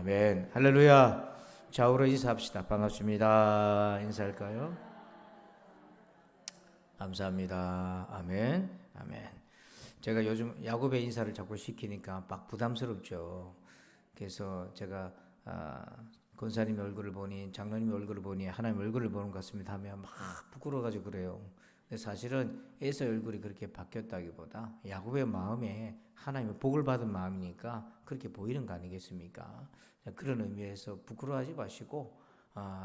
아멘. 할렐루야. 좌우로 인사합시다. 반갑습니다. 인사할까요? 감사합니다. 아멘. 아멘. 제가 요즘 야곱의 인사를 자꾸 시키니까 막 부담스럽죠. 그래서 제가 권사님의 얼굴을 보니, 장로님의 얼굴을 보니 하나님 얼굴을 보는 것 같습니다 하면 막 부끄러워가지고 그래요. 근데 사실은 에서의 얼굴이 그렇게 바뀌었다기보다 야곱의 마음에 하나님의 복을 받은 마음이니까 그렇게 보이는 거 아니겠습니까? 그런 의미에서 부끄러워하지 마시고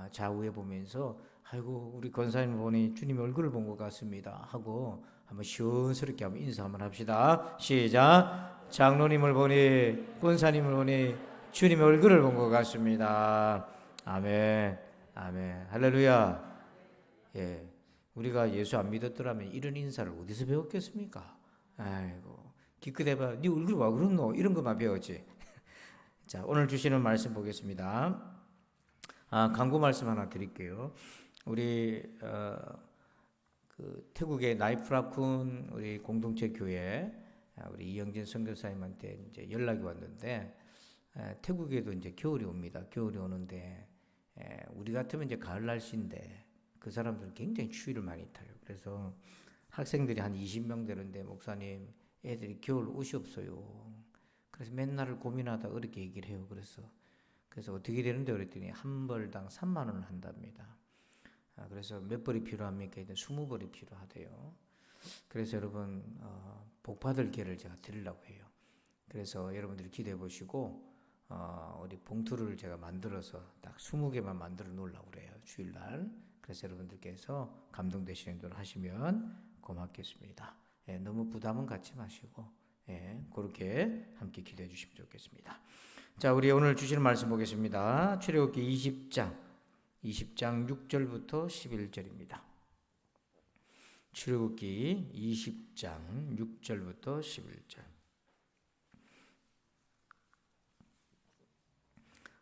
좌우에 보면서 아이고 우리 권사님 보니 주님의 얼굴을 본 것 같습니다 하고 한번 시원스럽게 한번 인사 한번 합시다. 시작. 장로님을 보니, 권사님을 보니 주님의 얼굴을 본 것 같습니다. 아멘. 아멘. 할렐루야. 예. 우리가 예수 안 믿었더라면 이런 인사를 어디서 배웠겠습니까? 아이고 기껏해봐 네 얼굴 와 그렇노 이런 것만 배웠지. 자, 오늘 주시는 말씀 보겠습니다. 광고 말씀 하나 드릴게요. 우리 그 태국의 나이프라쿤 우리 공동체 교회 우리 이영진 선교사님한테 이제 연락이 왔는데 태국에도 이제 겨울이 옵니다. 겨울이 오는데 우리 같으면 이제 가을 날씨인데 그 사람들은 굉장히 추위를 많이 타요. 그래서 학생들이 한 20명 되는데 목사님 애들이 겨울 옷이 없어요. 그래서 맨날 고민하다 어렵게 얘기를 해요. 그래서 어떻게 되는데 그랬더니 한 벌당 3만 원을 한답니다. 그래서 몇 벌이 필요합니까? 20벌이 필요하대요. 그래서 여러분 복 받을 기회를 제가 드리려고 해요. 그래서 여러분들이 기대해 보시고 우리 봉투를 제가 만들어서 딱 20개만 만들어 놓으려고 그래요. 주일날. 그래서 여러분들께서 감동되시는 대로 하시면 고맙겠습니다. 예, 너무 부담은 갖지 마시고 그렇게 함께 기도해 주시면 좋겠습니다. 자, 우리 오늘 주시는 말씀 보겠습니다. 출애굽기 20장 6절부터 11절입니다. 출애굽기 20장 6절부터 11절.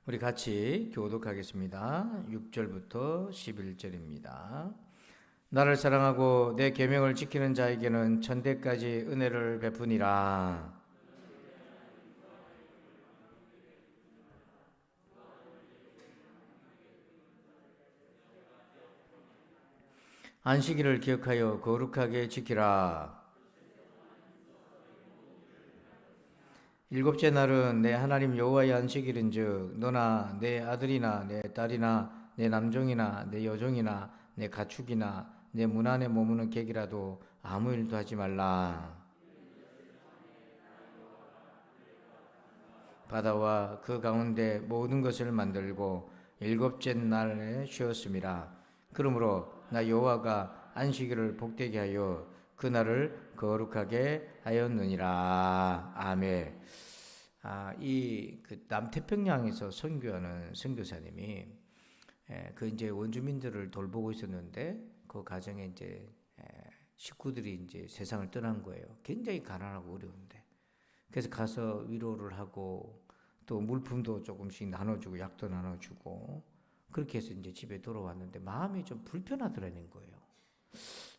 우리 같이 교독하겠습니다. 6절부터 11절입니다. 나를 사랑하고 내 계명을 지키는 자에게는 천대까지 은혜를 베푸니라. 안식일을 기억하여 거룩하게 지키라. 일곱째 날은 내 하나님 여호와의 안식일인즉 너나 내 아들이나 내 딸이나 내 남종이나 내 여종이나 내 가축이나 내 문 안에 머무는 객이라도 아무 일도 하지 말라. 바다와 그 가운데 모든 것을 만들고 일곱째 날에 쉬었음이라. 그러므로 나 여호와가 안식일을 복되게 하여 그날을 거룩하게 하였느니라. 아멘. 이 그 남태평양에서 선교하는 선교사님이 그 이제 원주민들을 돌보고 있었는데 그 가정에 이제 식구들이 이제 세상을 떠난 거예요. 굉장히 가난하고 어려운데. 그래서 가서 위로를 하고 또 물품도 조금씩 나눠주고 약도 나눠주고 그렇게 해서 이제 집에 돌아왔는데 마음이 좀 불편하더라는 거예요.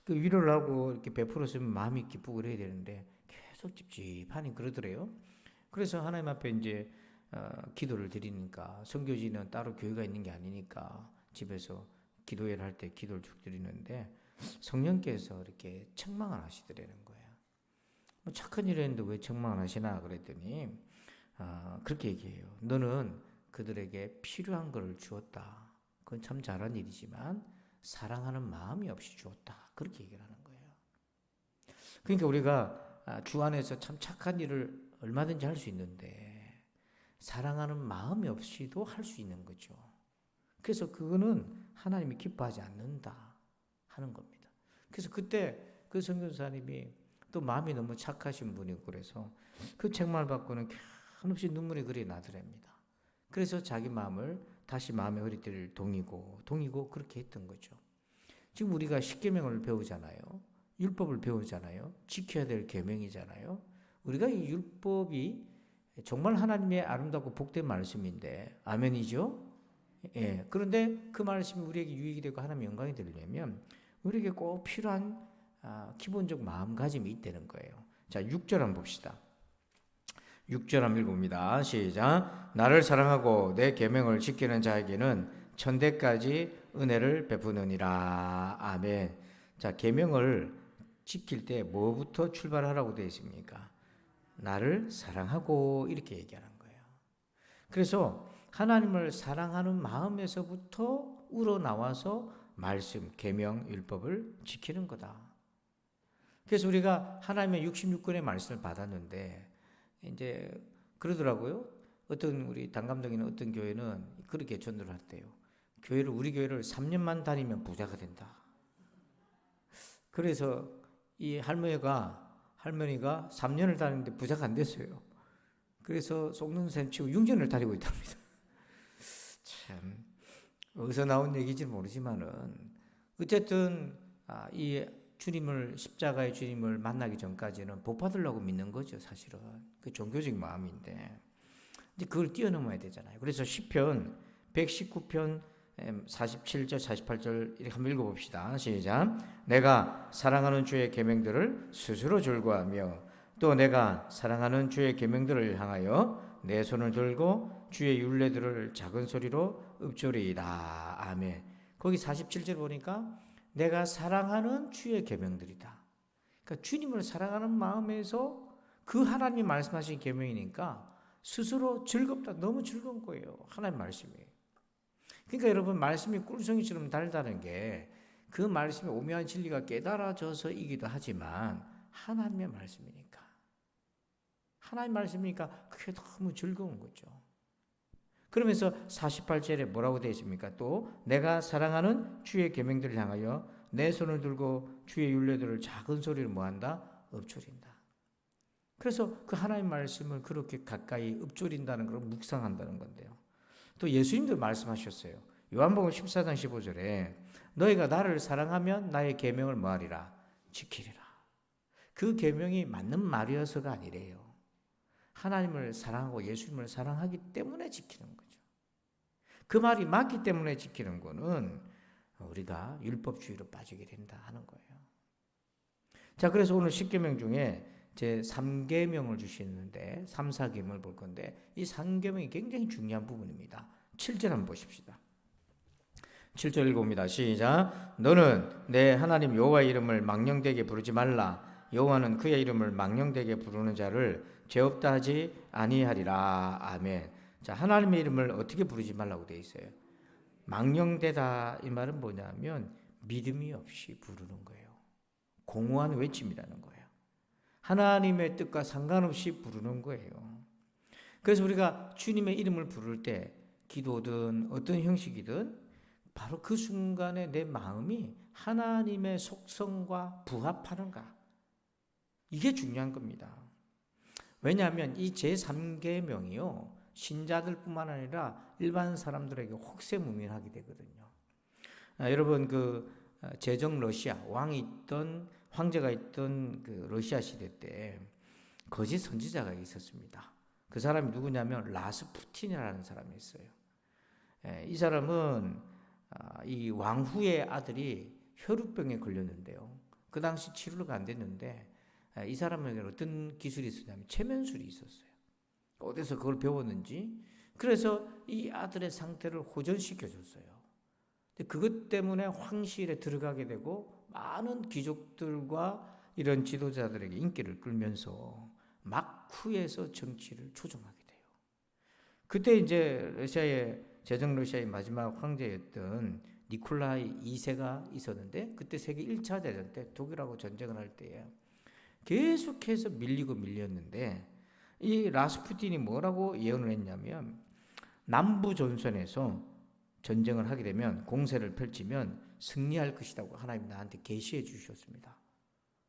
그 위로를 하고 이렇게 베풀었으면 마음이 기쁘고 그래야 되는데 계속 찝찝하니 그러더래요. 그래서 하나님 앞에 이제 기도를 드리니까 선교지는 따로 교회가 있는 게 아니니까 집에서 기도회를 할 때 기도를 쭉 드리는데 성령께서 이렇게 책망을 하시더라는 거예요. 뭐 착한 일을 했는데 왜 책망을 하시나 그랬더니 그렇게 얘기해요. 너는 그들에게 필요한 걸 주었다. 그건 참 잘한 일이지만 사랑하는 마음이 없이 주었다. 그렇게 얘기를 하는 거예요. 그러니까 우리가 주 안에서 참 착한 일을 얼마든지 할 수 있는데 사랑하는 마음이 없이도 할 수 있는 거죠. 그래서 그거는 하나님이 기뻐하지 않는다 하는 겁니다. 그래서 그때 그 선교사님이 또 마음이 너무 착하신 분이고 그래서 그 책망을 받고는 한없이 눈물이 그리 나더랍니다. 그래서 자기 마음을 다시 마음의 허리띠를 동이고 그렇게 했던 거죠. 지금 우리가 십계명을 배우잖아요. 율법을 배우잖아요. 지켜야 될 계명이잖아요. 우리가 이 율법이 정말 하나님의 아름답고 복된 말씀인데 아멘이죠? 예. 그런데 그 말씀이 우리에게 유익이 되고 하나님의 영광이 되려면 우리에게 꼭 필요한 기본적 마음가짐이 있다는 거예요. 자, 6절 한번 봅시다. 6절 한번 읽어봅니다. 시작. 나를 사랑하고 내 계명을 지키는 자에게는 천대까지 은혜를 베푸느니라. 아멘. 자, 계명을 지킬 때 뭐부터 출발하라고 되어 있습니까? 나를 사랑하고 이렇게 얘기하는 거예요. 그래서 하나님을 사랑하는 마음에서부터 우러나와서 말씀, 계명, 율법을 지키는 거다. 그래서 우리가 하나님의 66권의 말씀을 받았는데 이제 그러더라고요. 어떤 우리 당감동이나 어떤 교회는 그렇게 전도를 했대요. 우리 교회를 3년만 다니면 부자가 된다. 그래서 이 할머니가 3년을 다니는데 부자가 안 됐어요. 그래서 속는 셈 치고 6년을 다니고 있답니다. 참 어디서 나온 얘기인지 모르지만은 어쨌든 이 주님을 십자가의 주님을 만나기 전까지는 복 받으려고 믿는 거죠, 사실은. 그 종교적인 마음인데 이제 그걸 뛰어넘어야 되잖아요. 그래서 시편 119편 47절 48절 이렇게 한번 읽어봅시다. 시작. 내가 사랑하는 주의 계명들을 스스로 즐거워하며 또 내가 사랑하는 주의 계명들을 향하여 내 손을 들고 주의 율례들을 작은 소리로 읊조리이다. 아멘. 거기 47절 보니까 내가 사랑하는 주의 계명들이다. 그러니까 주님을 사랑하는 마음에서 그 하나님이 말씀하신 계명이니까 스스로 즐겁다. 너무 즐거운 거예요. 하나님 말씀이. 그러니까 여러분 말씀이 꿀송이처럼 달다는 게 그 말씀의 오묘한 진리가 깨달아져서이기도 하지만 하나님의 말씀이니까. 하나님 말씀이니까 그게 너무 즐거운 거죠. 그러면서 48절에 뭐라고 되어 있습니까? 또 내가 사랑하는 주의 계명들을 향하여 내 손을 들고 주의 율례들을 작은 소리로 뭐한다? 읊조린다. 그래서 그 하나님 말씀을 그렇게 가까이 읊조린다는 걸 묵상한다는 건데요. 또 예수님도 말씀하셨어요. 요한복음 14장 15절에 너희가 나를 사랑하면 나의 계명을 뭐하리라? 지키리라. 그 계명이 맞는 말이어서가 아니래요. 하나님을 사랑하고 예수님을 사랑하기 때문에 지키는 거죠. 그 말이 맞기 때문에 지키는 거는 우리가 율법주의로 빠지게 된다 하는 거예요. 자, 그래서 오늘 10계명 중에 제 3계명을 주시는데 3, 4계명을 볼 건데 이 3계명이 굉장히 중요한 부분입니다. 7절 한번 보십시다. 7절 읽어봅니다. 시작. 너는 내 하나님 여호와의 이름을 망령되게 부르지 말라. 여호와는 그의 이름을 망령되게 부르는 자를 죄 없다 하지 아니하리라. 아멘. 자, 하나님의 이름을 어떻게 부르지 말라고 되어 있어요? 망령되다 이 말은 뭐냐면 믿음이 없이 부르는 거예요. 공허한 외침이라는 거예요. 하나님의 뜻과 상관없이 부르는 거예요. 그래서 우리가 주님의 이름을 부를 때 기도든 어떤 형식이든 바로 그 순간에 내 마음이 하나님의 속성과 부합하는가, 이게 중요한 겁니다. 왜냐하면 이 제3계명이요 신자들뿐만 아니라 일반 사람들에게 혹세무민하게 되거든요. 여러분 그 제정 러시아 황제가 있던 그 러시아 시대 때 거짓 선지자가 있었습니다. 그 사람이 누구냐면 라스푸틴이라는 사람이 있어요. 이 사람은 이 왕후의 아들이 혈우병에 걸렸는데요. 그 당시 치료가 안 됐는데 이 사람에게 어떤 기술이 있었냐면 체면술이 있었어요. 어디서 그걸 배웠는지. 그래서 이 아들의 상태를 호전시켜 줬어요. 그것 때문에 황실에 들어가게 되고 많은 귀족들과 이런 지도자들에게 인기를 끌면서 막후에서 정치를 조종하게 돼요. 그때 이제 제정 러시아의 마지막 황제였던 니콜라이 2세가 있었는데 그때 세계 1차 대전 때 독일하고 전쟁을 할 때에 계속해서 밀렸는데 이 라스푸틴이 뭐라고 예언을 했냐면 남부 전선에서 전쟁을 하게 되면 공세를 펼치면 승리할 것이라고 하나님 나한테 계시해 주셨습니다.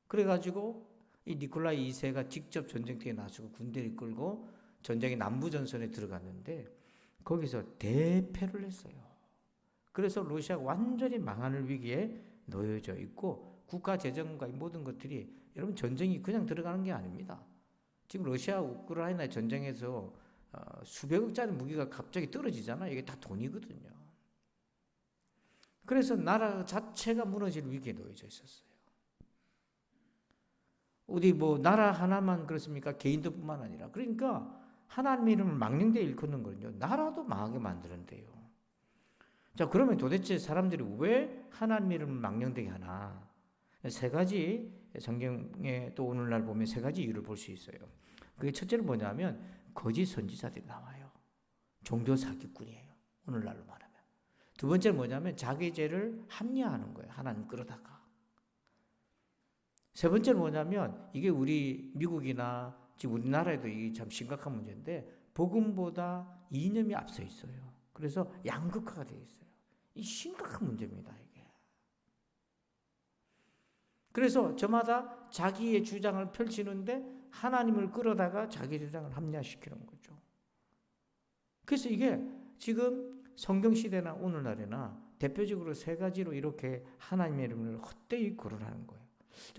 그래가지고 이 니콜라이 2세가 직접 전쟁터에 나서고 군대를 끌고 전쟁의 남부 전선에 들어갔는데 거기서 대패를 했어요. 그래서 러시아가 완전히 망하는 위기에 놓여져 있고 국가 재정과 모든 것들이 여러분 전쟁이 그냥 들어가는 게 아닙니다. 지금 러시아 우크라이나 전쟁에서 수백억짜리 무기가 갑자기 떨어지잖아요. 이게 다 돈이거든요. 그래서 나라 자체가 무너질 위기에 놓여져 있었어요. 어디 뭐 나라 하나만 그렇습니까? 개인들뿐만 아니라. 그러니까 하나님의 이름을 망령되이 일컫는 거는요, 나라도 망하게 만드는데요. 자, 그러면 도대체 사람들이 왜 하나님의 이름을 망령되게 하나? 세 가지, 성경에 또 오늘날 보면 세 가지 이유를 볼 수 있어요. 그게 첫째는 뭐냐면 거짓 선지자들이 나와요. 종교 사기꾼이에요. 오늘날로 말하면. 두 번째는 뭐냐면 자기 죄를 합리화하는 거예요. 하나님 끌어다가. 세 번째는 뭐냐면 이게 우리 미국이나 지금 우리나라에도 이게 참 심각한 문제인데 복음보다 이념이 앞서 있어요. 그래서 양극화가 되어 있어요. 이 심각한 문제입니다. 이게. 그래서 저마다 자기의 주장을 펼치는데 하나님을 끌어다가 자기 주장을 합리화시키는 거죠. 그래서 이게 지금 성경시대나 오늘날에나 대표적으로 세 가지로 이렇게 하나님의 이름을 헛되이 거론하는 거예요.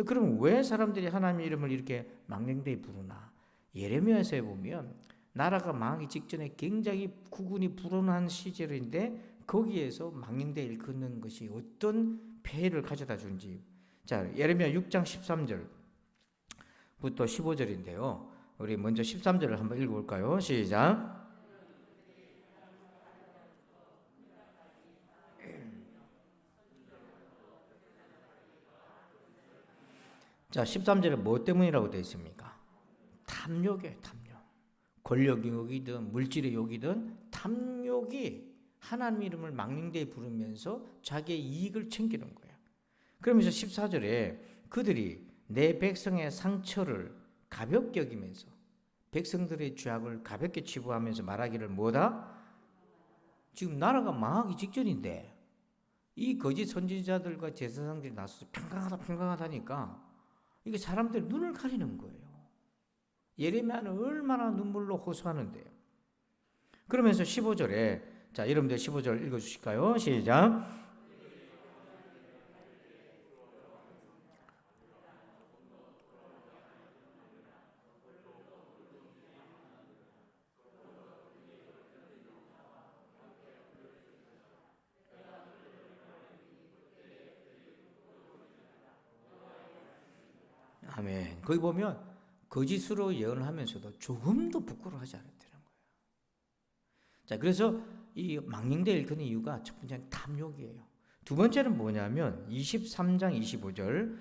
그럼 왜 사람들이 하나님의 이름을 이렇게 망령되이 부르나? 예레미야서에 보면 나라가 망하기 직전에 굉장히 국운이 불온한 시절인데 거기에서 망령되이 일컫는 것이 어떤 폐해를 가져다 준지. 자, 예레미야 6장 13절부터 15절인데요. 우리 먼저 13절을 한번 읽어볼까요? 시작. 자, 13절에 뭐 때문이라고 되어 있습니까? 탐욕이에요, 탐욕. 권력의 욕이든 물질의 욕이든 탐욕이 하나님 이름을 망령되이 부르면서 자기의 이익을 챙기는 거예요. 그러면서 14절에 그들이 내 백성의 상처를 가볍게 여기면서 백성들의 죄악을 가볍게 치부하면서 말하기를 뭐다? 지금 나라가 망하기 직전인데 이 거짓 선지자들과 제사장들이 나서서 평강하다니까 이게 사람들이 눈을 가리는 거예요. 예레미야는 얼마나 눈물로 호소하는데요. 그러면서 15절에 자, 여러분들 15절 읽어주실까요? 시작. 아멘. 거기 보면 거짓으로 예언하면서도 조금도 부끄러워하지 않았다는 거예요. 자, 그래서 이 망령되이 일컫는 이유가 첫 번째는 탐욕이에요. 두 번째는 뭐냐면 23장 25절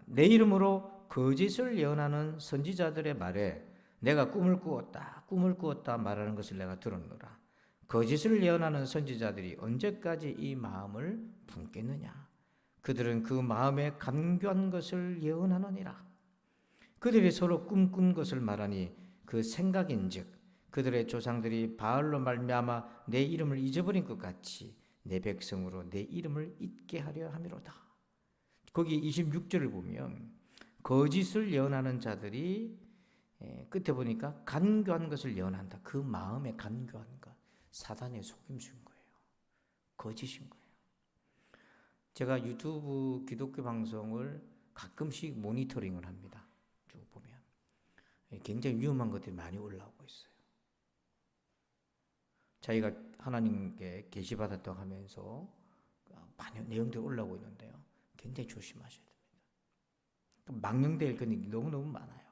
내 이름으로 거짓을 예언하는 선지자들의 말에 내가 꿈을 꾸었다 말하는 것을 내가 들었노라. 거짓을 예언하는 선지자들이 언제까지 이 마음을 품겠느냐. 그들은 그 마음에 간교한 것을 예언하느니라. 그들이 서로 꿈꾼 것을 말하니 그 생각인즉 그들의 조상들이 바알로 말미암아 내 이름을 잊어버린 것 같이 내 백성으로 내 이름을 잊게 하려 함이로다. 거기 26절을 보면 거짓을 예언하는 자들이 끝에 보니까 간교한 것을 예언한다. 그 마음에 간교한 것, 사단의 속임수인 거예요. 거짓인 거예요. 제가 유튜브 기독교 방송을 가끔씩 모니터링을 합니다. 쭉 보면 굉장히 위험한 것들이 많이 올라오고 있어요. 자기가 하나님께 계시받았다고 하면서 많은 내용들이 올라오고 있는데요. 굉장히 조심하셔야 됩니다. 망령되이 일컫는 게 너무너무 많아요.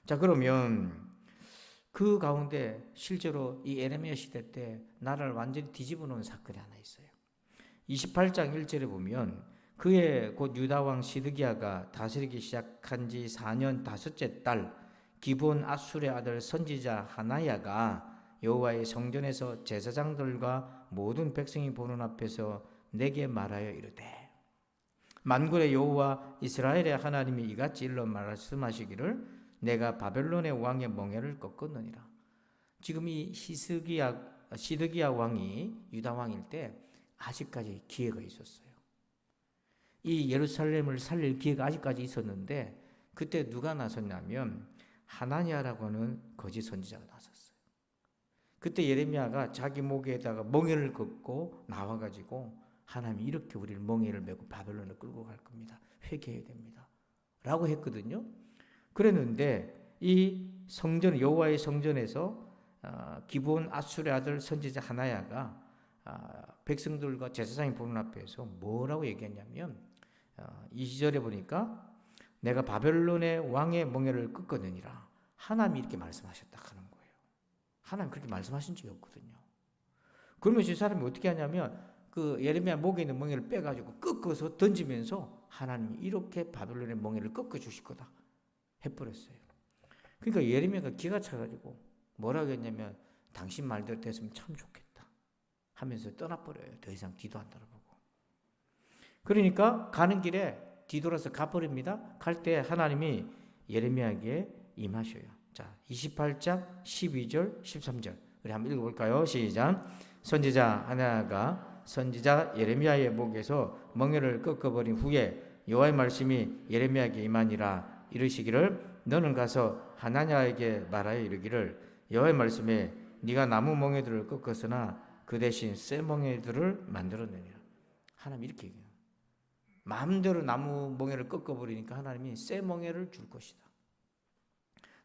자, 그러면 그 가운데 실제로 이 예레미야 시대 때 나라를 완전히 뒤집어 놓은 사건이 하나 있어요. 28장 1절에 보면 그의 곧 유다왕 시드기야가 다스리기 시작한 지 4년 다섯째 달 기브온 아술의 아들 선지자 하나야가 여호와의 성전에서 제사장들과 모든 백성이 보는 앞에서 내게 말하여 이르되 만군의 여호와 이스라엘의 하나님이 이같이 일러 말씀하시기를 내가 바벨론의 왕의 멍에를 꺾었느니라. 지금 이 시드기야 왕이 유다 왕일 때 아직까지 기회가 있었어요. 이 예루살렘을 살릴 기회가 아직까지 있었는데 그때 누가 나섰냐면 하나니아라고 하는 거짓 선지자가 나섰어요. 그때 예레미야가 자기 목에다가 멍에를 걷고 나와가지고 하나님이 이렇게 우리를 멍에를 메고 바벨론을 끌고 갈 겁니다. 회개해야 됩니다. 라고 했거든요. 그랬는데 이 성전 여호와의 성전에서 기브온 아술의 아들 선지자 하나야가 백성들과 제사장이 보는 앞에서 뭐라고 얘기했냐면 2절에 보니까 내가 바벨론의 왕의 멍에를 꺾거느니라. 하나님이 이렇게 말씀하셨다 하는 거예요. 하나님 그렇게 말씀하신 적이 없거든요. 그러면서 이 사람이 어떻게 하냐면 그 예레미야 목에 있는 멍에를 빼가지고 꺾어서 던지면서 하나님이 이렇게 바벨론의 멍에를 꺾어 주실 거다 해버렸어요. 그러니까 예레미야가 기가 차가지고 뭐라고 했냐면 당신 말대로 됐으면 참 좋겠다 하면서 떠나버려요. 더 이상 뒤도 안 돌아보고. 그러니까 가는 길에 뒤돌아서 가버립니다. 갈 때 하나님이 예레미야에게 임하셔요. 자, 28장 12절 13절 우리 한번 읽어볼까요? 시작. 선지자 하나야가 선지자 예레미야의 목에서 멍에를 꺾어버린 후에 여호와의 말씀이 예레미야에게 임하니라. 이르시기를 너는 가서 하나냐에게 말하여 이르기를 여호와의 말씀에 네가 나무 멍에들을 꺾었으나 그 대신 새 멍에들을 만들어내니라. 하나님 이렇게 얘기해요. 마음대로 나무 멍에를 꺾어버리니까 하나님이 새 멍에를 줄 것이다.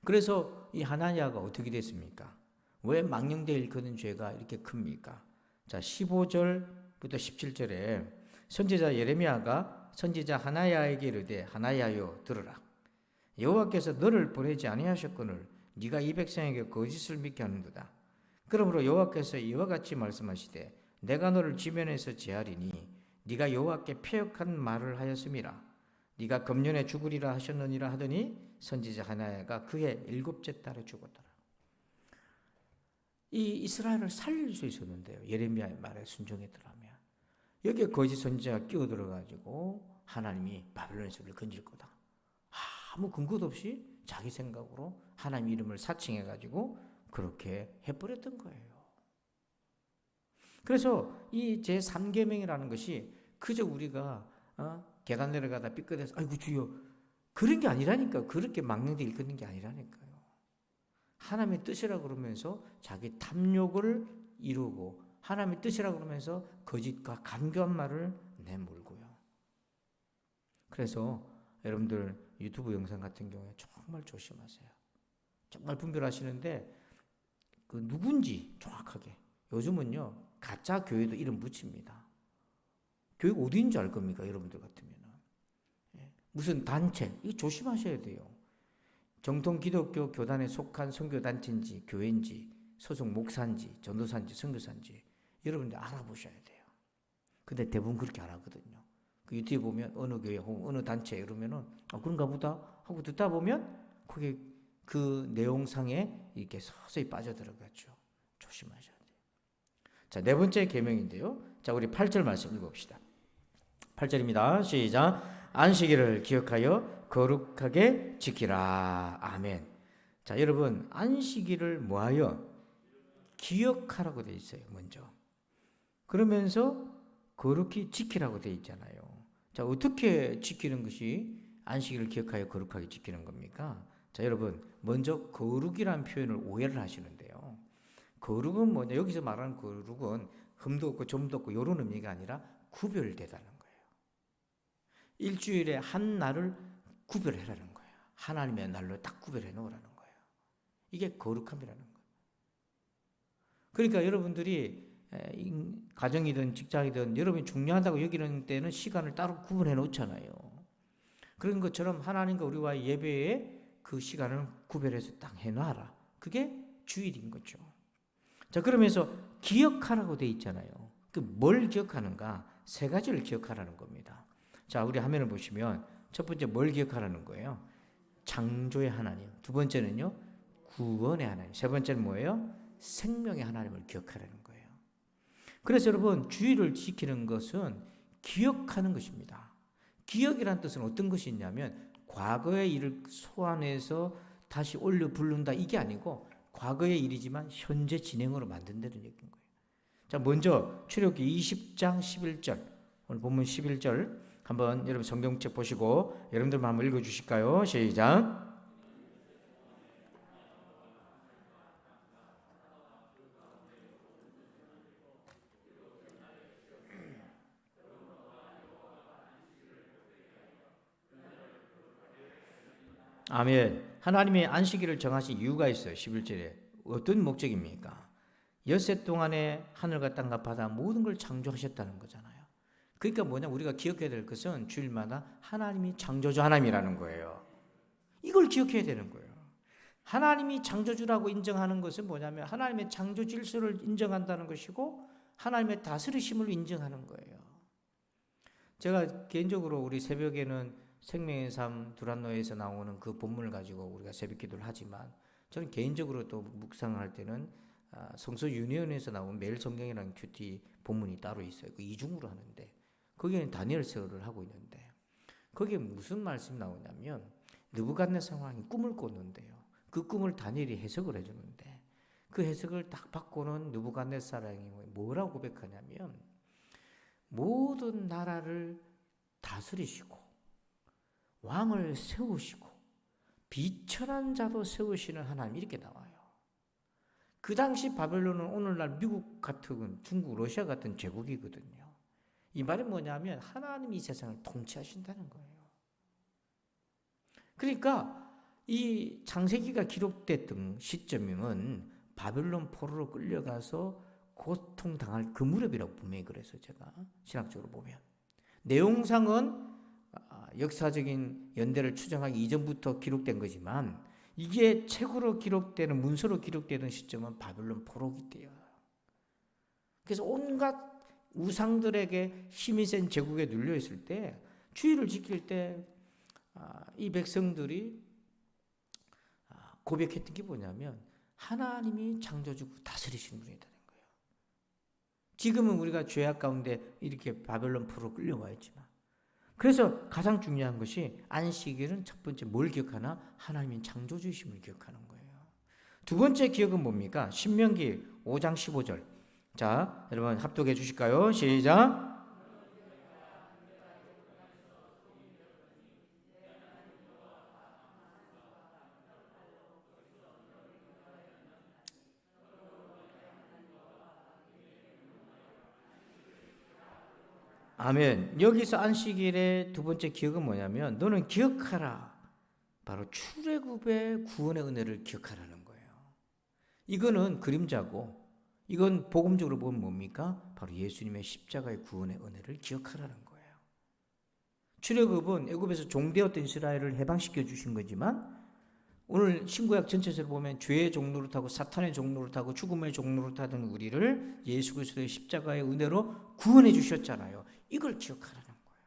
그래서 이 하나냐가 어떻게 됐습니까? 왜 망령되어 일컫는 죄가 이렇게 큽니까? 자, 15절부터 17절에 선지자 예레미야가 선지자 하나야에게 이르되 하나야여 들으라. 여호와께서 너를 보내지 아니하셨거늘 네가 이 백성에게 거짓을 믿게 하는도다. 그러므로 여호와께서 이와 같이 말씀하시되 내가 너를 지면에서 제하리니 네가 여호와께 패역한 말을 하였음이라. 네가 금년에 죽으리라 하셨느니라 하더니 선지자 하나야가 그해 7째 달에 죽었더라. 이 이스라엘을 살릴 수 있었는데요. 예레미야의 말에 순종했더라면 여기에 거짓 선지자가 끼어들어가지고 하나님이 바벨론에서 우리를 건질 거다. 아무 근거도 없이 자기 생각으로 하나님 이름을 사칭해가지고 그렇게 해버렸던 거예요. 그래서 이 제3계명이라는 것이 그저 우리가 계단 내려가다 삐끗해서 아이고 주여 그런 게 아니라니까. 그렇게 망령되 일컫는 게 아니라니까요. 하나님의 뜻이라고 그러면서 자기 탐욕을 이루고 하나님의 뜻이라고 그러면서 거짓과 간교한 말을 내몰고요. 그래서 여러분들 유튜브 영상 같은 경우에 정말 조심하세요. 정말 분별하시는데 그 누군지 정확하게. 요즘은요 가짜 교회도 이름 붙입니다. 교회가 어디인 줄 알 겁니까? 여러분들 같으면. 무슨 단체, 이거 조심하셔야 돼요. 정통 기독교 교단에 속한 선교단체인지 교회인지 소속 목사인지 전도사인지 선교사인지 여러분들 알아보셔야 돼요. 근데 대부분 그렇게 안 하거든요. 그 유튜브 보면 어느 교회 혹은 어느 단체 이러면은 그런가 보다 하고 듣다 보면 그게 그 내용상에 이렇게 서서히 빠져들어가죠. 조심하셔야 돼요. 자, 네 번째 계명인데요. 자, 우리 8절 말씀 읽어봅시다. 8절입니다. 시작. 안식일을 기억하여 거룩하게 지키라. 아멘. 자, 여러분 안식일을 뭐하여? 기억하라고 되어 있어요. 먼저. 그러면서 거룩히 지키라고 되어 있잖아요. 자, 어떻게 지키는 것이 안식일을 기억하여 거룩하게 지키는 겁니까? 자, 여러분 먼저 거룩이라는 표현을 오해를 하시는데요. 거룩은 뭐냐? 여기서 말하는 거룩은 흠도 없고 점도 없고 이런 의미가 아니라 구별되다는 거예요. 일주일에 한 날을 구별해라는 거예요. 하나님의 날로 딱 구별해 놓으라는 거예요. 이게 거룩함이라는 거예요. 그러니까 여러분들이 가정이든 직장이든 여러분이 중요하다고 여기는 때는 시간을 따로 구분해 놓잖아요. 그런 것처럼 하나님과 우리와의 예배에 그 시간을 구별해서 딱 해놔라. 그게 주일인 거죠. 자, 그러면서 기억하라고 돼 있잖아요. 그 뭘 기억하는가? 세 가지를 기억하라는 겁니다. 자, 우리 화면을 보시면 첫 번째 뭘 기억하라는 거예요? 창조의 하나님. 두 번째는요, 구원의 하나님. 세 번째는 뭐예요? 생명의 하나님을 기억하라는 거예요. 그래서 여러분 주일을 지키는 것은 기억하는 것입니다. 기억이란 뜻은 어떤 것이 있냐면 과거의 일을 소환해서 다시 올려 부른다 이게 아니고 과거의 일이지만 현재 진행으로 만든다는 얘기인 거예요. 자, 먼저 출애굽기 20장 11절 오늘 본문 11절 한번 여러분 성경책 보시고 여러분들만 한번 읽어주실까요? 시작. 아멘. 하나님의 안식일을 정하신 이유가 있어요. 11절에. 어떤 목적입니까? 엿새 동안에 하늘과 땅과 바다 모든 걸 창조하셨다는 거잖아요. 그러니까 뭐냐, 우리가 기억해야 될 것은 주일마다 하나님이 창조주 하나님이라는 거예요. 이걸 기억해야 되는 거예요. 하나님이 창조주라고 인정하는 것은 뭐냐면 하나님의 창조 질서를 인정한다는 것이고 하나님의 다스리심을 인정하는 거예요. 제가 개인적으로 우리 새벽에는 생명의 삶 두란노에서 나오는 그 본문을 가지고 우리가 새벽 기도를 하지만 저는 개인적으로 또 묵상할 때는 성서 유니온에서 나온 매일 성경이라는 큐티 본문이 따로 있어요. 그 이중으로 하는데 거기는 다니엘서를 하고 있는데 거기에 무슨 말씀이 나오냐면 느부갓네살 왕이 꿈을 꿨는데요. 그 꿈을 다니엘이 해석을 해주는데 그 해석을 딱 받고는 느부갓네살 왕이 뭐라고 고백하냐면 모든 나라를 다스리시고 왕을 세우시고 비천한 자도 세우시는 하나님, 이렇게 나와요. 그 당시 바벨론은 오늘날 미국 같은 중국, 러시아 같은 제국이거든요. 이 말은 뭐냐면 하나님이 이 세상을 통치하신다는 거예요. 그러니까 이 창세기가 기록됐던 시점은 바벨론 포로로 끌려가서 고통당할 그 무렵이라고 분명히 그래서 제가 신학적으로 보면 내용상은 역사적인 연대를 추정하기 이전부터 기록된 거지만 이게 책으로 기록되는 문서로 기록되는 시점은 바벨론 포로기 때요. 그래서 온갖 우상들에게 힘이 센 제국에 눌려 있을 때 주의를 지킬 때 이 백성들이 고백했던 게 뭐냐면 하나님이 창조주고 다스리시는 분이라는 거예요. 지금은 우리가 죄악 가운데 이렇게 바벨론 포로로 끌려와 있지만 그래서 가장 중요한 것이 안식일은 첫 번째 뭘 기억하나? 하나님인 창조주이심을 기억하는 거예요. 두 번째 기억은 뭡니까? 신명기 5장 15절. 자, 여러분 합독해 주실까요? 시작. 아멘. 여기서 안식일의 두 번째 기억은 뭐냐면 너는 기억하라. 바로 출애굽의 구원의 은혜를 기억하라는 거예요. 이거는 그림자고 이건 복음적으로 보면 뭡니까? 바로 예수님의 십자가의 구원의 은혜를 기억하라는 거예요. 출애굽은 애굽에서 종되었던 이스라엘을 해방시켜 주신 거지만 오늘 신구약 전체적으로 보면 죄의 종로를 타고 사탄의 종로를 타고 죽음의 종로를 타던 우리를 예수 그리스도의 십자가의 은혜로 구원해 주셨잖아요. 이걸 기억하라는 거예요.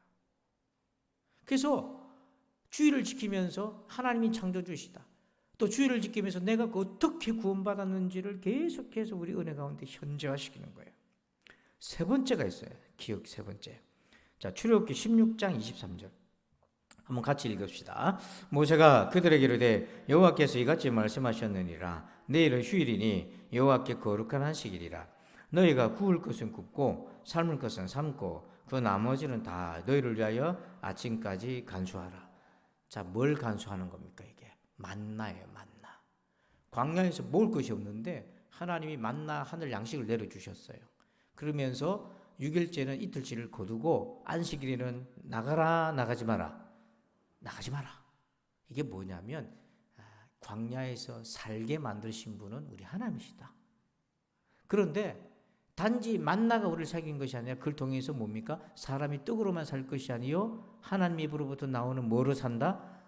그래서 주의를 지키면서 하나님이 창조주시다. 또 주의를 지키면서 내가 어떻게 구원받았는지를 계속해서 우리 은혜 가운데 현재화시키는 거예요. 세 번째가 있어요. 기억 세 번째. 자, 출애굽기 16장 23절. 한번 같이 읽읍시다. 모세가 그들에게 이르되 여호와께서 이같이 말씀하셨느니라. 내일은 휴일이니 여호와께 거룩한 안식일이라. 너희가 구울 것은 굽고 삶을 것은 삶고 그 나머지는 다 너희를 위하여 아침까지 간수하라. 자, 뭘 간수하는 겁니까 이게? 만나예요, 만나. 광야에서 먹을 것이 없는데 하나님이 만나 하늘 양식을 내려주셨어요. 그러면서 6일째는 이틀치를 거두고 안식일에는 나가라 나가지 마라. 나가지 마라. 이게 뭐냐면 광야에서 살게 만드신 분은 우리 하나님이시다. 그런데 단지 만나가 우리를 살린 것이 아니라 그걸 통해서 뭡니까? 사람이 떡으로만 살 것이 아니요 하나님 입으로부터 나오는 뭐로 산다?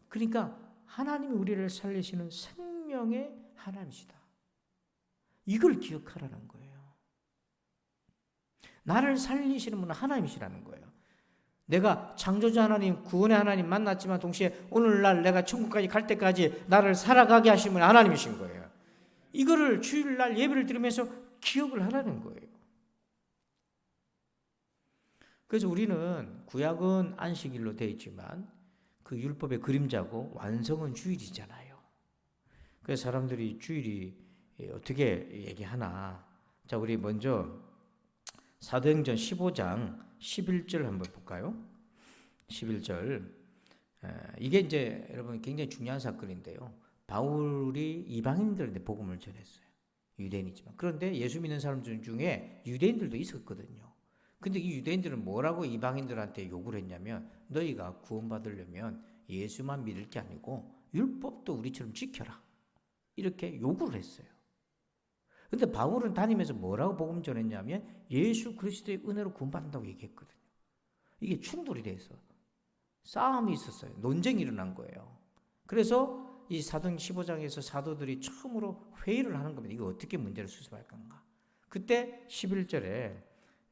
그러니까 하나님이 우리를 살리시는 생명의 하나님이시다. 이걸 기억하라는 거예요. 나를 살리시는 분은 하나님이시라는 거예요. 내가 창조주 하나님, 구원의 하나님 만났지만 동시에 오늘날 내가 천국까지 갈 때까지 나를 살아가게 하신 분이 하나님이신 거예요. 이거를 주일날 예배를 드리면서 기억을 하라는 거예요. 그래서 우리는 구약은 안식일로 되어 있지만 그 율법의 그림자고 완성은 주일이잖아요. 그래서 사람들이 주일이 어떻게 얘기하나. 자, 우리 먼저 사도행전 15장 11절 한번 볼까요? 11절. 이게 이제 여러분 굉장히 중요한 사건인데요. 바울이 이방인들한테 복음을 전했어요. 유대인이지만. 그런데 예수 믿는 사람들 중에 유대인들도 있었거든요. 근데 이 유대인들은 뭐라고 이방인들한테 요구를 했냐면 너희가 구원받으려면 예수만 믿을 게 아니고 율법도 우리처럼 지켜라. 이렇게 요구를 했어요. 근데 바울은 다니면서 뭐라고 복음 전했냐면 예수 그리스도의 은혜로 구원받는다고 얘기했거든요. 이게 충돌이 돼서 싸움이 있었어요. 논쟁이 일어난 거예요. 그래서 이 사도행 15장에서 사도들이 처음으로 회의를 하는 겁니다. 이거 어떻게 문제를 수습할 건가. 그때 11절에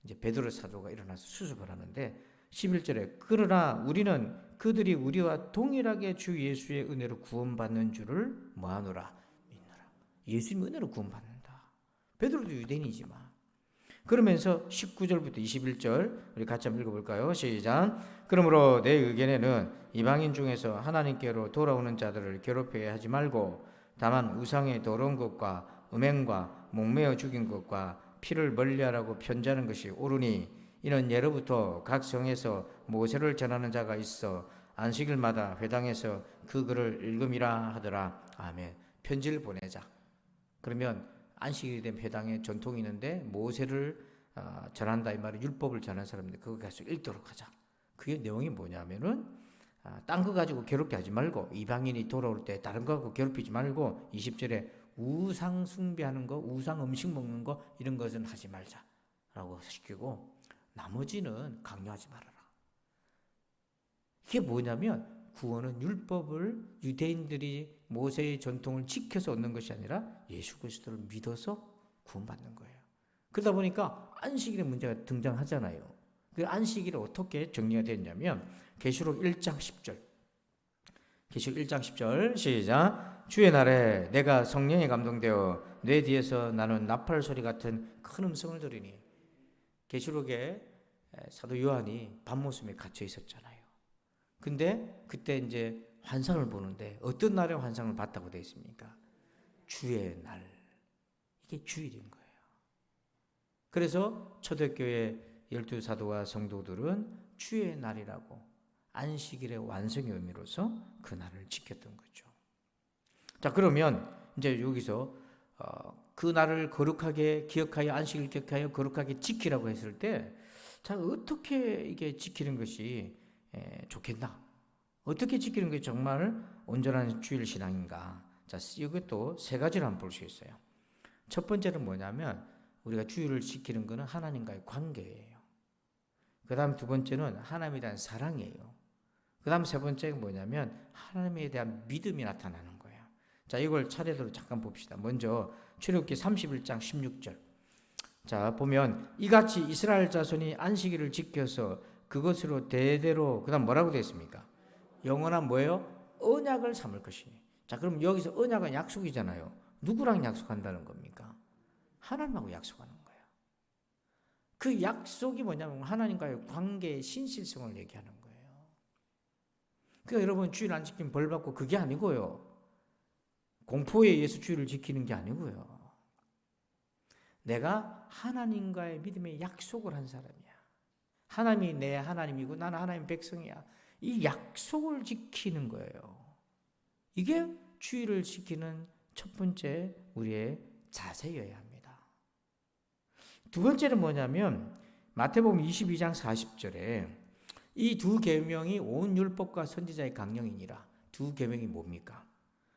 이제 베드로 사도가 일어나서 수습을 하는데 11절에 그러나 우리는 그들이 우리와 동일하게 주 예수의 은혜로 구원받는 줄을 뭐하노라 믿노라. 예수님 은혜로 구원받는다. 베드로도 유대인이지만. 그러면서 19절부터 21절 우리 같이 한번 읽어볼까요? 시작. 그러므로 내 의견에는 이방인 중에서 하나님께로 돌아오는 자들을 괴롭혀야 하지 말고 다만 우상의 더러운 것과 음행과 목매어 죽인 것과 피를 멀리하라고 편지하는 것이 옳으니 이는 예로부터 각 성에서 모세를 전하는 자가 있어 안식일마다 회당에서 그 글을 읽음이라 하더라. 아멘. 편지를 보내자. 그러면 안식일이 된 회당에 전통이 있는데 모세를 전한다 이 말은 율법을 전한 사람들 그거 계속 읽도록 하자. 그게 내용이 뭐냐면은 딴 거 가지고 괴롭게 하지 말고 이방인이 돌아올 때 다른 거 갖고 괴롭히지 말고 20절에 우상 숭배하는 거, 우상 음식 먹는 거 이런 것은 하지 말자라고 시키고 나머지는 강요하지 말아라. 이게 뭐냐면 구원은 율법을 유대인들이 모세의 전통을 지켜서 얻는 것이 아니라 예수 그리스도를 믿어서 구원받는 거예요. 그러다 보니까 안식일의 문제가 등장하잖아요. 그 안식일이 어떻게 정리가 됐냐면 계시록 1장 10절 계시록 1장 10절 시작. 주의 날에 내가 성령에 감동되어 내 뒤에서 나는 나팔 소리 같은 큰 음성을 들으니 계시록에 사도 요한이 밤모습에 갇혀 있었잖아요. 근데 그때 이제 환상을 보는데 어떤 날에 환상을 봤다고 되어 있습니까? 주의 날. 이게 주일인 거예요. 그래서 초대교회 12사도와 성도들은 주의 날이라고 안식일의 완성의 의미로서 그 날을 지켰던 거죠. 자, 그러면 이제 여기서 그 날을 거룩하게 기억하여 안식일 기억하여 거룩하게 지키라고 했을 때 자, 어떻게 이게 지키는 것이 좋겠나? 어떻게 지키는 게 정말 온전한 주일 신앙인가? 자, 이것도 세 가지로 한번 볼 수 있어요. 첫 번째는 뭐냐면 우리가 주일을 지키는 것은 하나님과의 관계예요. 그 다음 두 번째는 하나님에 대한 사랑이에요. 그 다음 세 번째가 뭐냐면 하나님에 대한 믿음이 나타나는 거예요. 자, 이걸 차례대로 잠깐 봅시다. 먼저 출애굽기 31장 16절. 자, 보면 이같이 이스라엘 자손이 안식일을 지켜서 그것으로 대대로 그다음 뭐라고 되어 있습니까? 영원한 뭐예요? 언약을 삼을 것이니. 자, 그럼 여기서 언약은 약속이잖아요. 누구랑 약속한다는 겁니까? 하나님하고 약속하는 거예요. 그 약속이 뭐냐면 하나님과의 관계의 신실성을 얘기하는 거예요. 그러니까 여러분 주일 안 지키면 벌 받고 그게 아니고요. 공포에 의해서 주일을 지키는 게 아니고요. 내가 하나님과의 믿음의 약속을 한 사람이야. 하나님이 내 하나님이고 나는 하나님 백성이야. 이 약속을 지키는 거예요. 이게 주일을 지키는 첫 번째 우리의 자세여야 합니다. 두 번째는 뭐냐면 마태복음 22장 40절에 이 두 계명이 온 율법과 선지자의 강령이니라. 두 계명이 뭡니까?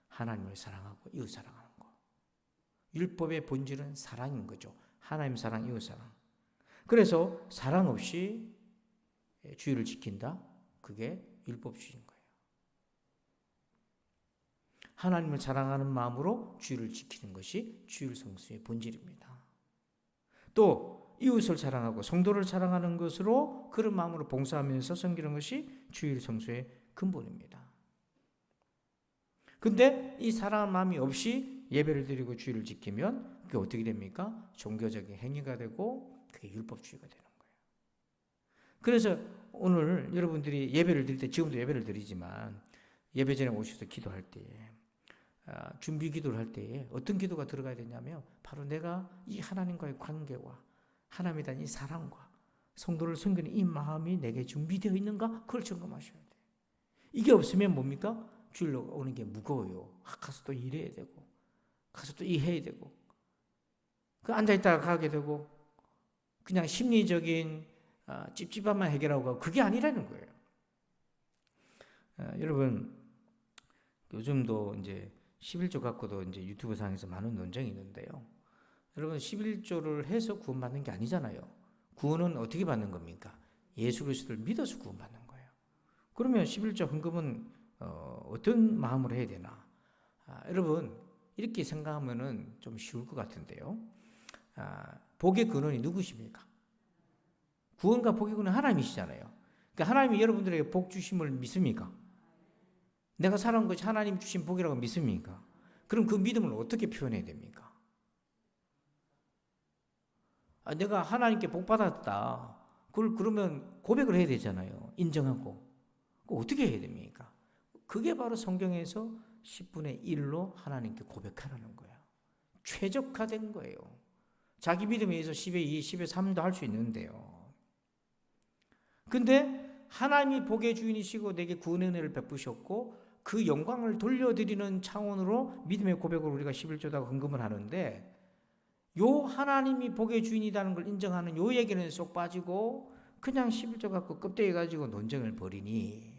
하나님을 사랑하고 이웃 사랑하는 거. 율법의 본질은 사랑인 거죠. 하나님 사랑, 이웃 사랑. 그래서 사랑 없이 주일을 지킨다? 그게 율법주의인 거예요. 하나님을 사랑하는 마음으로 주일을 지키는 것이 주일 성수의 본질입니다. 또 이웃을 사랑하고 성도를 사랑하는 것으로 그런 마음으로 봉사하면서 섬기는 것이 주일 성수의 근본입니다. 근데 이 사랑하는 마음이 없이 예배를 드리고 주일을 지키면 그게 어떻게 됩니까? 종교적인 행위가 되고 그게 율법주의가 되는 거예요. 그래서 오늘 여러분들이 예배를 드릴 때 지금도 예배를 드리지만 예배 전에 오셔서 기도할 때에 준비 기도를 할 때에 어떤 기도가 들어가야 되냐면 바로 내가 이 하나님과의 관계와 하나님에 대한 이 사랑과 성도를 섬기는 이 마음이 내게 준비되어 있는가? 그걸 점검하셔야 돼요. 이게 없으면 뭡니까? 주일로 오는 게 무거워요. 가서 또 일해야 되고 가서 또 일해야 되고 그 앉아있다가 가게 되고 그냥 심리적인 찝찝함만 해결하고 가고 그게 아니라는 거예요. 여러분 요즘도 이제 11조 갖고도 이제 유튜브 상에서 많은 논쟁이 있는데요. 여러분 11조를 해서 구원받는 게 아니잖아요. 구원은 어떻게 받는 겁니까? 예수 그리스도를 믿어서 구원받는 거예요. 그러면 11조 헌금은 어떤 마음으로 해야 되나? 여러분 이렇게 생각하면은 좀 쉬울 것 같은데요. 복의 근원이 누구십니까? 구원과 복의 근원은 하나님이시잖아요. 그러니까 하나님이 여러분들에게 복 주심을 믿습니까? 내가 살아온 것이 하나님 주신 복이라고 믿습니까? 그럼 그 믿음을 어떻게 표현해야 됩니까? 내가 하나님께 복 받았다. 그러면 고백을 해야 되잖아요. 인정하고. 어떻게 해야 됩니까? 그게 바로 성경에서 10분의 1로 하나님께 고백하라는 거예요. 최적화된 거예요. 자기 믿음에 의해서 10의 2, 10의 3도 할 수 있는데요. 근데 하나님이 복의 주인이시고 내게 구원의 은혜를 베푸셨고 그 영광을 돌려드리는 차원으로 믿음의 고백을 우리가 11조다가 헌금을 하는데 요 하나님이 복의 주인이라는 걸 인정하는 요 얘기는 쏙 빠지고 그냥 11조 갖고 껍데기 가지고 논쟁을 벌이니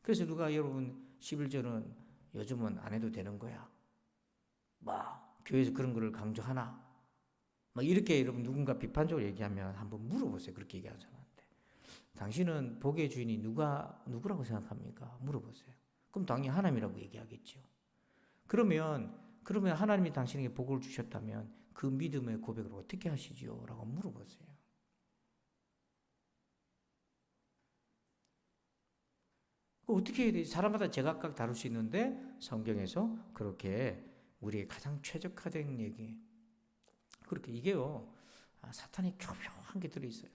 그래서 누가 여러분 11조는 요즘은 안 해도 되는 거야. 교회에서 그런 거를 강조하나? 이렇게 여러분 누군가 비판적으로 얘기하면 한번 물어보세요. 그렇게 얘기하는 사람한테. 당신은 복의 주인이 누구라고 생각합니까? 물어보세요. 그럼 당연히 하나님이라고 얘기하겠죠. 그러면 하나님이 당신에게 복을 주셨다면 그 믿음의 고백을 어떻게 하시지요? 라고 물어보세요. 어떻게 해야 되지? 사람마다 제각각 다룰 수 있는데 성경에서 그렇게 우리의 가장 최적화된 얘기 그렇게 이게요 사탄이 교묘한 게 들어있어요.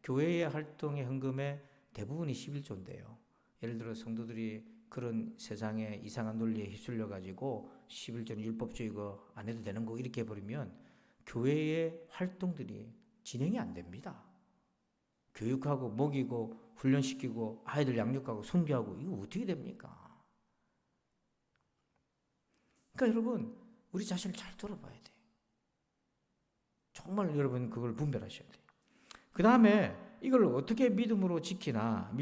교회의 활동의 헌금의 대부분이 11조인데요. 예를 들어 성도들이 그런 세상의 이상한 논리에 휩쓸려 가지고 11조는 율법주의고 안 해도 되는 거 이렇게 해버리면 교회의 활동들이 진행이 안 됩니다. 교육하고 먹이고 훈련시키고 아이들 양육하고 선교하고 이거 어떻게 됩니까? 그러니까 여러분 우리 자신을 잘 돌아봐야 돼. 정말 여러분 그걸 분별하셔야 돼요. 그 다음에 이걸 어떻게 믿음으로 지키나.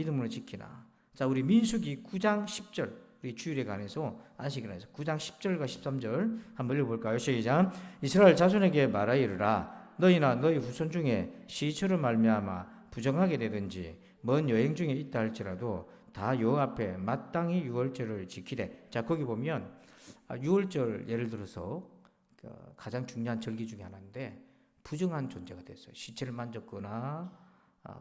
자, 우리 민수기 9장 10절 우리 주일에 관해서 안식일에 관해서 9장 10절과 13절 한번 읽어볼까요? 시작. 이스라엘 자손에게 말하 이르라. 너희나 너희 후손 중에 시체로 말미암아 부정하게 되든지 먼 여행 중에 있다 할지라도 다 여호와 앞에 마땅히 유월절을 지키되. 자, 거기 보면 유월절 예를 들어서 가장 중요한 절기 중에 하나인데 부정한 존재가 됐어요. 시체를 만졌거나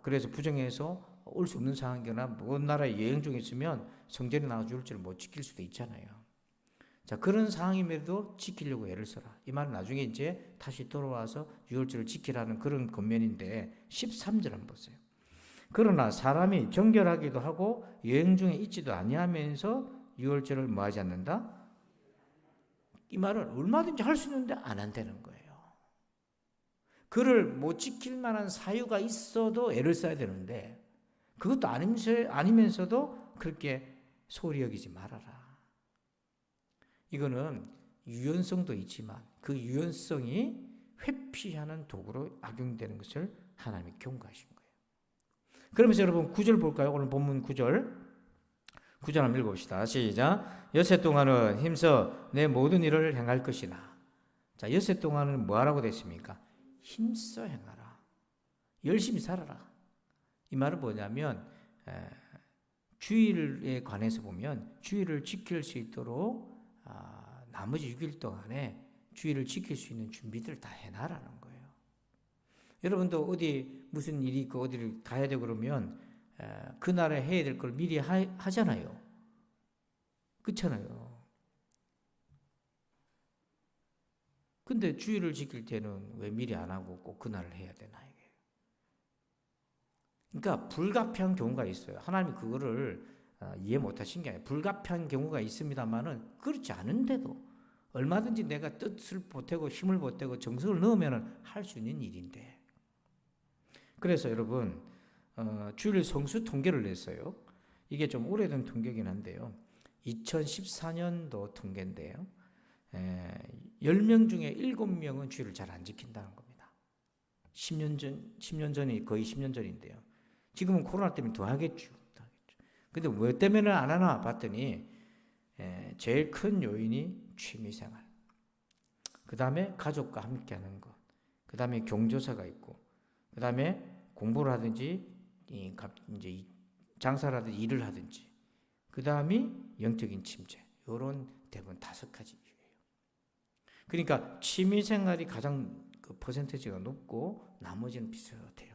그래서 부정해서 올 수 없는 상황이거나 먼 나라에 여행 중에 있으면 성전에 나와서 유월절을 못 지킬 수도 있잖아요. 자, 그런 상황임에도 지키려고 애를 써라. 이 말은 나중에 이제 다시 돌아와서 유월절을 지키라는 그런 권면인데 13절 한번 보세요. 그러나 사람이 정결하기도 하고 여행 중에 있지도 아니하면서 유월절을 뭐 하지 않는다? 이 말은 얼마든지 할 수 있는데 안 한다는 거예요. 그를 못 지킬 만한 사유가 있어도 애를 써야 되는데 그것도 아니면서도 그렇게 소홀히 여기지 말아라. 이거는 유연성도 있지만 그 유연성이 회피하는 도구로 악용되는 것을 하나님이 경고하신 거예요. 그러면서 여러분 9절 볼까요? 오늘 본문 9절 한번 읽어봅시다. 시작. 엿새 동안은 힘써 내 모든 일을 행할 것이나. 자, 엿새 동안은 뭐 하라고 됐습니까? 힘써 행하라. 열심히 살아라. 이 말은 뭐냐면 주일에 관해서 보면 주일을 지킬 수 있도록 나머지 6일 동안에 주일을 지킬 수 있는 준비들을 다 해놔라는 거예요. 여러분도 어디 무슨 일이 있고 어디를 가야 되고 그러면 그날에 해야 될 걸 미리 하잖아요. 그렇잖아요. 근데 주일을 지킬 때는 왜 미리 안 하고 꼭 그날을 해야 되나 이게. 그러니까 불가피한 경우가 있어요. 하나님이 그거를 이해 못하신 게 아니에요. 불가피한 경우가 있습니다만은 그렇지 않은데도 얼마든지 내가 뜻을 보태고 힘을 보태고 정성을 넣으면 할 수 있는 일인데. 그래서 여러분 주일 성수 통계를 냈어요. 이게 좀 오래된 통계긴 한데요. 2014년도 통계인데요. 10명 중에 7명은 주일을 잘 안 지킨다는 겁니다. 10년 전이 거의 10년 전인데요. 지금은 코로나 때문에 더 하겠죠. 근데 왜 때문에 안 하나 봤더니 제일 큰 요인이 취미생활, 그 다음에 가족과 함께하는 것, 그 다음에 경조사가 있고 그 다음에 공부를 하든지 이제 장사를 하든지 일을 하든지, 그 다음이 영적인 침체. 이런 대부분 5가지 이유예요. 그러니까 취미생활이 가장 그 퍼센테이지가 높고 나머지는 비슷해요.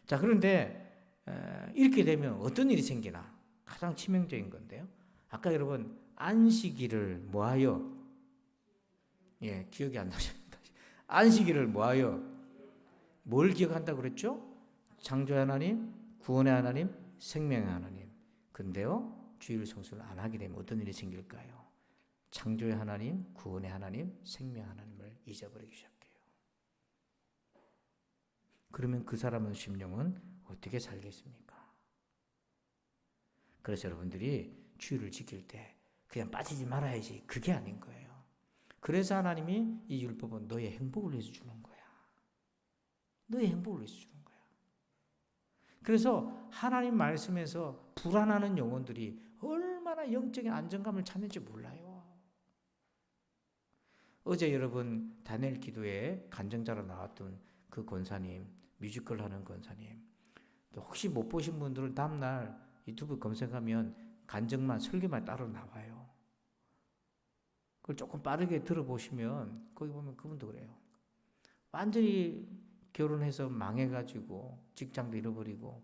자, 그런데 이렇게 되면 어떤 일이 생기나? 가장 치명적인 건데요. 아까 여러분 안식일을 뭐하여? 기억이 안 나십니다. 안식일을 뭐하여? 뭘 기억한다고 그랬죠? 창조의 하나님, 구원의 하나님, 생명의 하나님. 근데요, 주일 성수를 안 하게 되면 어떤 일이 생길까요? 창조의 하나님, 구원의 하나님, 생명의 하나님을 잊어버리기 시작해요. 그러면 그 사람의 심령은 어떻게 살겠습니까? 그래서 여러분들이 주일을 지킬 때 그냥 빠지지 말아야지, 그게 아닌 거예요. 그래서 하나님이 이 율법은 너의 행복을 위해서 주는 거야. 너의 행복을 위해서 주는 거야. 그래서 하나님 말씀에서 불안하는 영혼들이 얼마나 영적인 안정감을 찾는지 몰라요. 어제 여러분 다니엘 기도에 간증자로 나왔던 그 권사님, 뮤지컬 하는 권사님, 혹시 못 보신 분들은 다음날 유튜브 검색하면 간증만, 설교만 따로 나와요. 그걸 조금 빠르게 들어보시면 거기 보면 그분도 그래요. 완전히 결혼해서 망해가지고 직장도 잃어버리고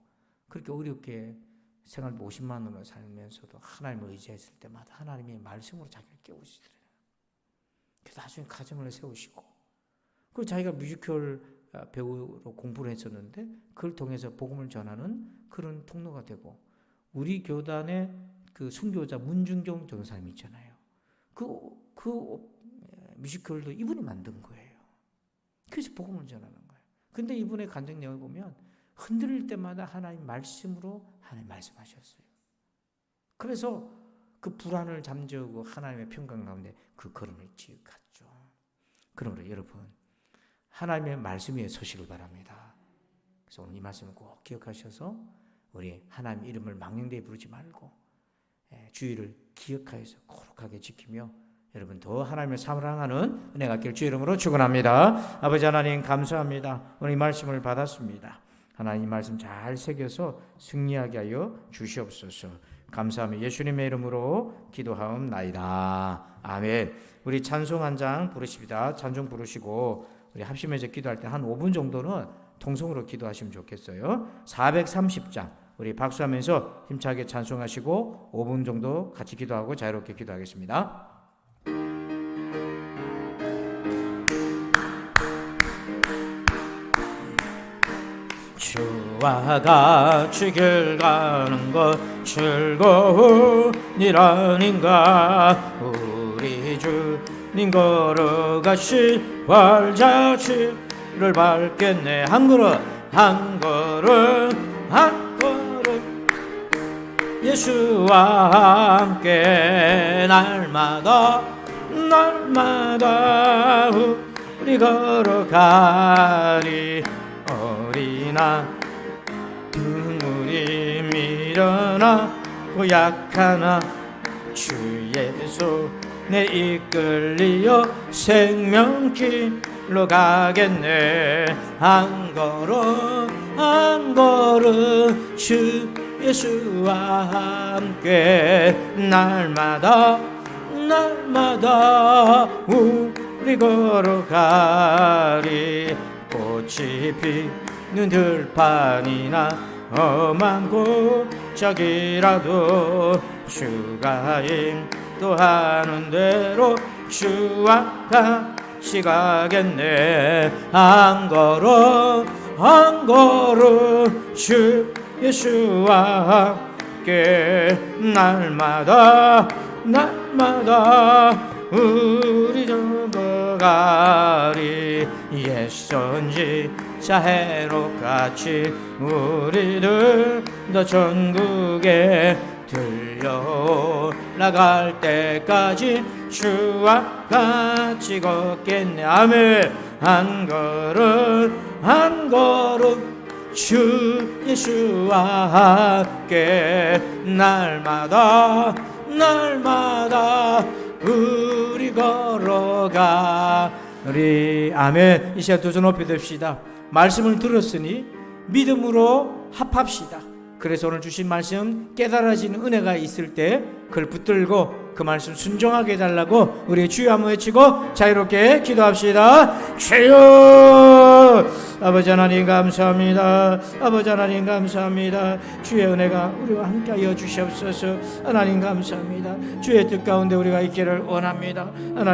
그렇게 어렵게 생활 50만 원을 살면서도 하나님을 의지했을 때마다 하나님의 말씀으로 자기를 깨우시더래요. 그래서 나중에 가정을 세우시고, 그리고 자기가 뮤지컬 배우로 공부를 했었는데 그걸 통해서 복음을 전하는 그런 통로가 되고, 우리 교단의 그 순교자 문중경 전사님 있잖아요. 그 뮤지컬도 이분이 만든 거예요. 그래서 복음을 전하는 거예요. 근데 이분의 간증 내용을 보면 흔들릴 때마다 하나님 말씀으로 하나님 말씀하셨어요. 그래서 그 불안을 잠재우고 하나님의 평강 가운데 그 걸음을 지어갔죠. 그러므로 여러분, 하나님의 말씀 위에 서시길 바랍니다. 그래서 오늘 이 말씀을 꼭 기억하셔서 우리 하나님 이름을 망령되이 부르지 말고 주의를 기억하여서 거룩하게 지키며 여러분 더 하나님의 사랑하는 은혜가 있기를 주 이름으로 축원합니다. 아버지 하나님 감사합니다. 오늘 이 말씀을 받았습니다. 하나님 이 말씀 잘 새겨서 승리하게 하여 주시옵소서. 감사하며 예수님의 이름으로 기도하옵나이다. 아멘. 우리 찬송 한 장 부르십니다. 찬송 부르시고 우리 합심해서 기도할 때 한 5분 정도는 통성으로 기도하시면 좋겠어요. 430장 우리 박수하면서 힘차게 찬송하시고 5분 정도 같이 기도하고 자유롭게 기도하겠습니다. 주와 같이 길 가는 것 즐거운 일 아닌가. 우리 주님 걸어가시 활자취를 밟겠네. 한 걸음 한 걸음 한 걸음 예수와 함께 날마다 날마다 우리 걸어가리. 어리나 눈물이 미련하고 약하나 주 예수 내 이끌리어 생명길로 가겠네. 한 걸음 한 걸음 주 예수와 함께 날마다 날마다 우리 걸어가리. 꽃이 피는 들판이나 험한 곳짝이라도 주가 인도하는 대로 주와 같이 가겠네. 한 걸음 한 걸음 주 예수와 함께 날마다 날마다 우리 걸어가리. 옛 선지자 해로같이 우리들 더 전국에 들려 나갈 때까지 주와 같이 걷겠네. 아멘. 한 걸음 한 걸음 주 예수와 함께 날마다 날마다 우리 걸어가 우리 아멘. 이 시간 두 손 높이 듭시다. 말씀을 들었으니 믿음으로 합합시다. 그래서 오늘 주신 말씀 깨달아지는 은혜가 있을 때 그걸 붙들고 그 말씀 순종하게 해달라고 우리 주여 한번 외치고 자유롭게 기도합시다. 주여, 아버지 하나님 감사합니다. 아버지 하나님 감사합니다. 주의 은혜가 우리와 함께하여 주시옵소서. 하나님 감사합니다. 주의 뜻 가운데 우리가 있기를 원합니다. 하나님